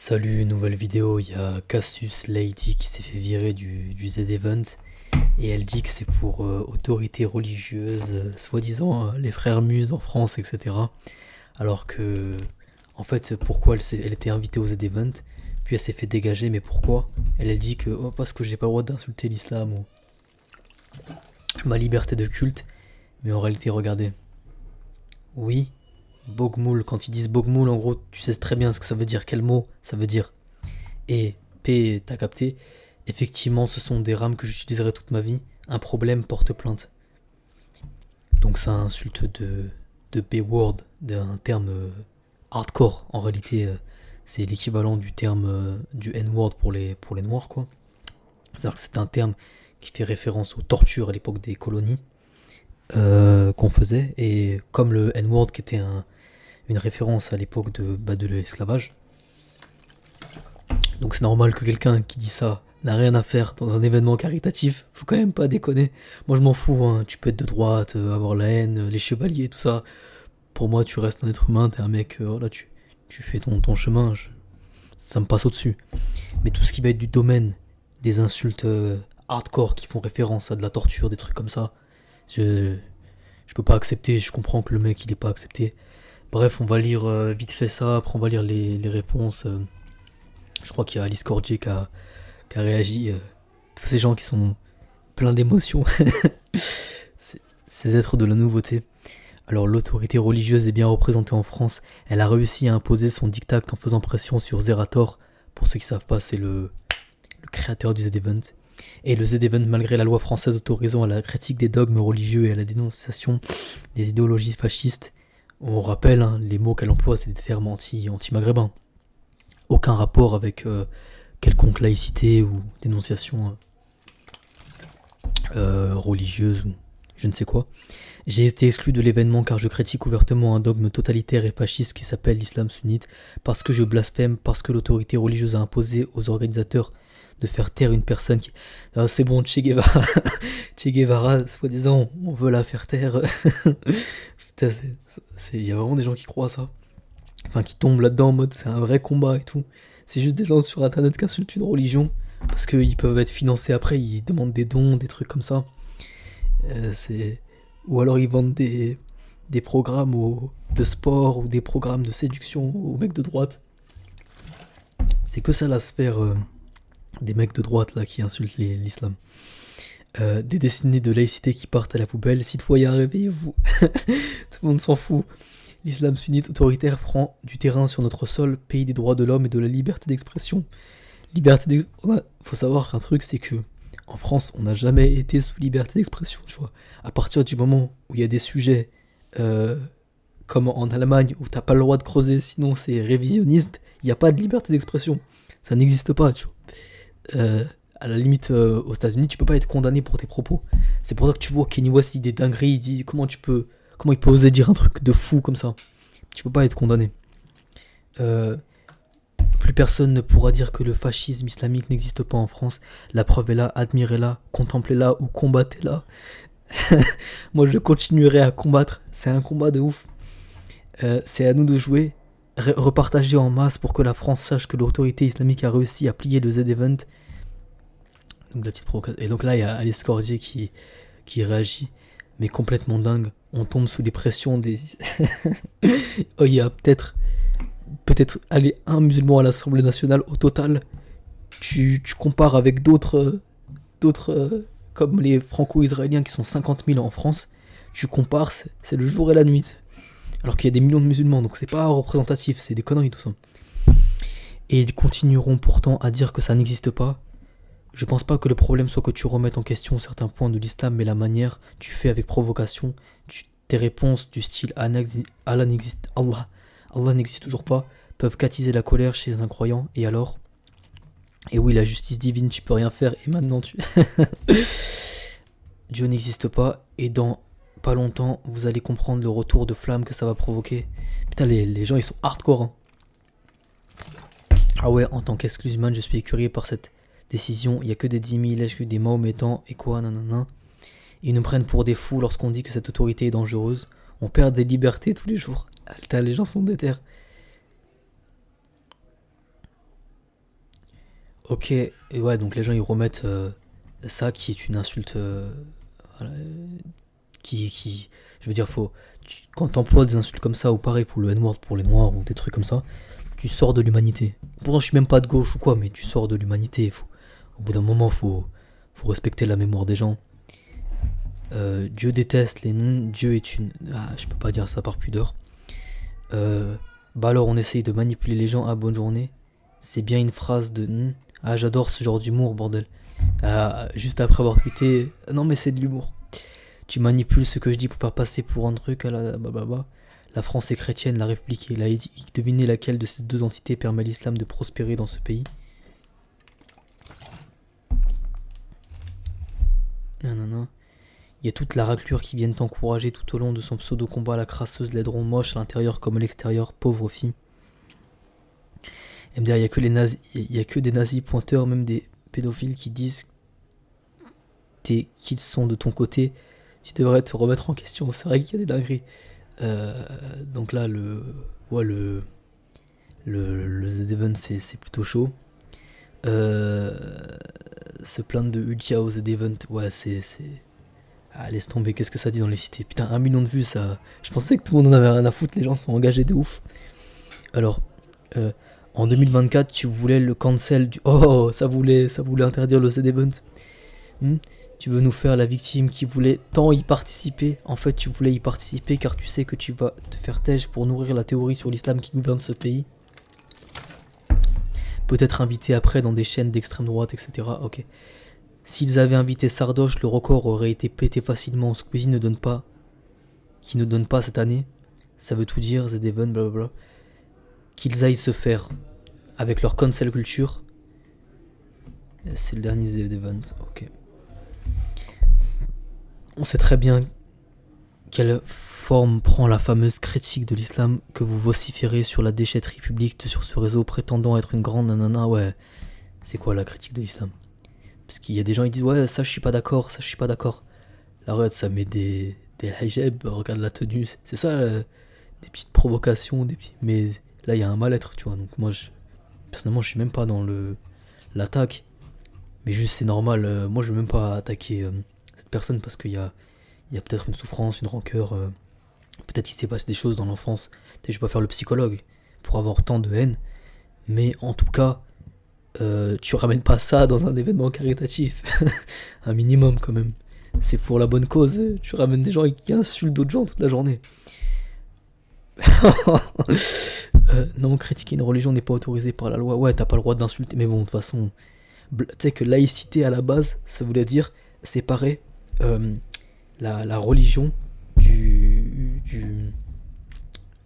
Salut, nouvelle vidéo, il y a Cassius Lady qui s'est fait virer du Z-Event et elle dit que c'est pour autorité religieuse, soi-disant les frères Muses en France, etc. Alors que, en fait, pourquoi elle était invitée au Z-Event, puis elle s'est fait dégager, mais pourquoi elle dit que oh, parce que j'ai pas le droit d'insulter l'islam ou ma liberté de culte, mais en réalité, regardez, oui, Bogmoul, quand ils disent Bogmoul, en gros, tu sais très bien ce que ça veut dire, quel mot ça veut dire. Et P, t'as capté, effectivement, ce sont des rames que j'utiliserai toute ma vie. Un problème porte plainte. Donc ça insulte de B-word, d'un terme hardcore. En réalité, c'est l'équivalent du terme du N-word pour les noirs, quoi. C'est-à-dire que c'est un terme qui fait référence aux tortures à l'époque des colonies qu'on faisait. Et comme le N-word qui était une référence à l'époque de l'esclavage, donc c'est normal que quelqu'un qui dit ça n'a rien à faire dans un événement caritatif. Faut quand même pas déconner. Moi je m'en fous, hein. Tu peux être de droite, avoir la haine, les chevaliers, tout ça. Pour moi tu restes un être humain, t'es un mec, voilà, tu fais ton chemin. Ça me passe au-dessus. Mais tout ce qui va être du domaine des insultes hardcore qui font référence à de la torture, des trucs comme ça, je, je peux pas accepter. Je comprends que le mec il est pas accepté. Bref, on va lire vite fait ça, après on va lire les réponses. Je crois qu'il y a Alice Cordier qui a réagi. Tous ces gens qui sont pleins d'émotions. Ces êtres de la nouveauté. Alors l'autorité religieuse est bien représentée en France. Elle a réussi à imposer son diktat en faisant pression sur Zerator. Pour ceux qui savent pas, c'est le créateur du Z-Event. Et le Z-Event, malgré la loi française autorisant à la critique des dogmes religieux et à la dénonciation des idéologies fascistes, on rappelle, hein, les mots qu'elle emploie, c'est des termes anti-maghrébins. Aucun rapport avec quelconque laïcité ou dénonciation religieuse ou je ne sais quoi. J'ai été exclu de l'événement car je critique ouvertement un dogme totalitaire et fasciste qui s'appelle l'islam sunnite, parce que je blasphème, parce que l'autorité religieuse a imposé aux organisateurs de faire taire une personne qui... Ah, c'est bon, Che Guevara, Che Guevara, soi-disant, on veut la faire taire. Putain, il y a vraiment des gens qui croient à ça. Enfin, qui tombent là-dedans en mode c'est un vrai combat et tout. C'est juste des gens sur internet qui insultent une religion parce qu'ils peuvent être financés après, ils demandent des dons, des trucs comme ça. C'est... Ou alors ils vendent des programmes de sport ou des programmes de séduction aux mecs de droite. C'est que ça la sphère des mecs de droite là qui insultent l'islam. Des dessinés de laïcité qui partent à la poubelle. Citoyens, réveillez-vous. Tout le monde s'en fout. L'islam sunnite autoritaire prend du terrain sur notre sol, pays des droits de l'homme et de la liberté d'expression. Faut savoir qu'un truc, c'est que en France, on n'a jamais été sous liberté d'expression, tu vois. À partir du moment où il y a des sujets comme en Allemagne où t'as pas le droit de creuser, sinon c'est révisionniste, il n'y a pas de liberté d'expression. Ça n'existe pas, tu vois. À la limite, aux États-Unis, tu peux pas être condamné pour tes propos. C'est pour ça que tu vois Kanye West, il dit des dingueries, il dit comment il peut oser dire un truc de fou comme ça. Tu peux pas être condamné. Plus personne ne pourra dire que le fascisme islamique n'existe pas en France. La preuve est là, admirez-la, contemplez-la ou combattez-la. Moi je continuerai à combattre, c'est un combat de ouf. C'est à nous de jouer, repartager en masse pour que la France sache que l'autorité islamique a réussi à plier le Z-Event. Donc la petite provocation. Et donc là il y a Alice Cordier qui réagit, mais complètement dingue. On tombe sous les pressions des... Oh, il y a peut-être aller un musulman à l'Assemblée nationale au total. Tu compares avec d'autres comme les franco-israéliens qui sont 50 000 en France. Tu compares, c'est le jour et la nuit. Alors qu'il y a des millions de musulmans, donc c'est pas représentatif, c'est des conneries tout ça. Et ils continueront pourtant à dire que ça n'existe pas. Je pense pas que le problème soit que tu remettes en question certains points de l'islam, mais la manière tu fais avec provocation, tes réponses du style Allah n'existe toujours pas, peuvent attiser la colère chez les incroyants, et alors? Et oui, la justice divine, tu peux rien faire, et maintenant tu... Dieu n'existe pas, et dans pas longtemps, vous allez comprendre le retour de flamme que ça va provoquer. Putain, les gens, ils sont hardcore, hein. Ah ouais, en tant qu'excluseman, je suis écurieux par cette décision. Il y a que des 10 000 lèches, que des mahométans, et quoi, nanana. Ils nous prennent pour des fous lorsqu'on dit que cette autorité est dangereuse. On perd des libertés tous les jours. Putain, les gens sont déter. Ok, et ouais, donc les gens ils remettent ça qui est une insulte. Voilà, je veux dire, quand t'emploies des insultes comme ça, ou pareil pour le N-word, pour les noirs, ou des trucs comme ça, tu sors de l'humanité. Pourtant, je suis même pas de gauche ou quoi, mais tu sors de l'humanité. Au bout d'un moment, faut respecter la mémoire des gens. Dieu déteste les noms, Dieu est une. Ah, je peux pas dire ça par pudeur. Euh, Bah alors, on essaye de manipuler les gens à bonne journée. C'est bien une phrase de. Ah, j'adore ce genre d'humour, bordel. Ah, juste après avoir tweeté. Non, mais c'est de l'humour. Tu manipules ce que je dis pour faire passer pour un truc à la. Bah, bah, bah. La France est chrétienne, la République est laïque. Devinez laquelle de ces deux entités permet à l'islam de prospérer dans ce pays. Non, non, non. Il y a toute la raclure qui viennent t'encourager tout au long de son pseudo-combat. La crasseuse l'aideront moche à l'intérieur comme à l'extérieur, pauvre fille. MDR, il y a que les nazis, il y a que des nazis pointeurs, même des pédophiles qui disent qu'ils sont de ton côté. Tu devrais te remettre en question. C'est vrai qu'il y a des dingueries. Donc là, ouais, le Z-Event, c'est plutôt chaud. Euh, Se plaindre de Ultia au Z-Event, ouais, Ah, laisse tomber, qu'est-ce que ça dit dans les cités? Putain, 1 million de vues, ça. Je pensais que tout le monde en avait rien à foutre, les gens sont engagés de ouf. Alors, euh, en 2024, tu voulais le cancel du. Oh, ça voulait interdire le Z-Event. Hmm, tu veux nous faire la victime qui voulait tant y participer. En fait, tu voulais y participer car tu sais que tu vas te faire têche pour nourrir la théorie sur l'islam qui gouverne ce pays. Peut-être invité après dans des chaînes d'extrême droite, etc. Ok. S'ils avaient invité Sardoche, le record aurait été pété facilement. Squeezie qui ne donne pas cette année. Ça veut tout dire, Z-Event, blablabla. Qu'ils aillent se faire avec leur cancel culture. C'est le dernier Z-Event, ok. On sait très bien quelle forme prend la fameuse critique de l'islam que vous vociférez sur la déchetterie publique sur ce réseau prétendant être une grande nanana. Ouais, c'est quoi la critique de l'islam? Parce qu'il y a des gens qui disent ouais, ça je suis pas d'accord, ça je suis pas d'accord. Là, regarde, ça met des hijab, regarde la tenue, c'est ça, des petites provocations, des petits. Mais là, il y a un mal-être, tu vois. Donc moi, personnellement, je suis même pas dans l'attaque. Mais juste, c'est normal. Moi, je veux même pas attaquer cette personne parce qu'il y a peut-être une souffrance, une rancœur. Peut-être qu'il s'est passé des choses dans l'enfance. Peut-être je vais pas faire le psychologue pour avoir tant de haine. Mais en tout cas, tu ramènes pas ça dans un événement caritatif. Un minimum quand même. C'est pour la bonne cause. Tu ramènes des gens qui insultent d'autres gens toute la journée. Non, critiquer une religion n'est pas autorisé par la loi. Ouais, t'as pas le droit d'insulter. Mais bon, de toute façon, tu sais que laïcité à la base, ça voulait dire séparer la religion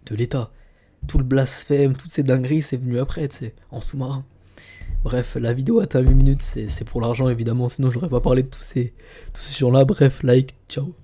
de l'État. Tout le blasphème, toutes ces dingueries, c'est venu après, tu sais, en sous-marin. Bref, la vidéo atteint 8 minutes, c'est pour l'argent évidemment, sinon j'aurais pas parlé de tous ces gens-là. Bref, like, ciao.